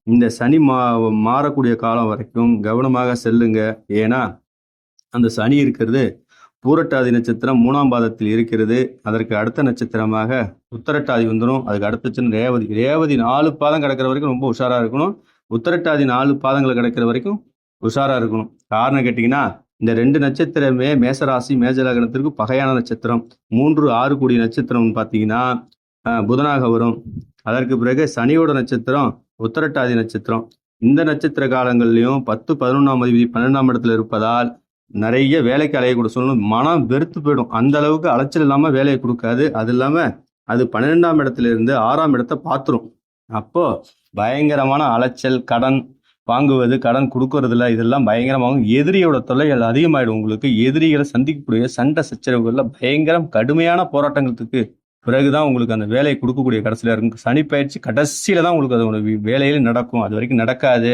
இந்த சனி மாறக்கூடிய காலம் வரைக்கும் கவனமாக செல்லுங்க. ஏன்னா அந்த சனி இருக்கிறது பூரட்டாதி நட்சத்திரம் 3ஆம் பாதத்தில் இருக்கிறது. அதற்கு அடுத்த நட்சத்திரமாக உத்தரட்டாதி வந்துடும். அதுக்கு அடுத்த ரேவதி. ரேவதி 4 பாதம் கிடக்கிற வரைக்கும் ரொம்ப உஷாரா இருக்கணும். உத்தரட்டாதி 4 பாதங்கள் கிடக்கிற வரைக்கும் உஷாரா இருக்கணும். காரணம் கேட்டீங்கன்னா, இந்த 2 நட்சத்திரமே மேசராசி மேஜலகணத்திற்கு பகையான நட்சத்திரம். 3, 6 கூடிய நட்சத்திரம் பார்த்தீங்கன்னா புதனாக வரும். அதற்கு பிறகு சனியோட நட்சத்திரம் உத்தரட்டாதி நட்சத்திரம். இந்த நட்சத்திர காலங்கள்லையும் 10, 11ஆம் அதிபதி 12ஆம் இடத்துல இருப்பதால் நிறைய வேலைக்கு அலையக்கூடிய சூழ்நிலை, மனம் வெறுத்து போயிடும். அந்த அளவுக்கு அலைச்சல் இல்லாம வேலையை கொடுக்காது. அது இல்லாம அது 12ஆம் இடத்துல இருந்து 6ஆம் இடத்தை பார்த்துரும். அப்போ பயங்கரமான அலைச்சல், கடன் வாங்குவது, கடன் கொடுக்கறதுல இதெல்லாம் பயங்கரமாகும். எதிரியோட தொல்லைகள் அதிகமாயிடும். உங்களுக்கு எதிரிகளை சந்திக்கக்கூடிய சண்டை சச்சரவுகள்ல பயங்கரம் கடுமையான போராட்டங்களுக்கு பிறகுதான் உங்களுக்கு அந்த வேலையை கொடுக்கக்கூடிய கடைசியில இருக்கும். சனி பயிற்சி கடைசியில தான் உங்களுக்கு அதோட வேலையில நடக்கும். அது வரைக்கும் நடக்காது.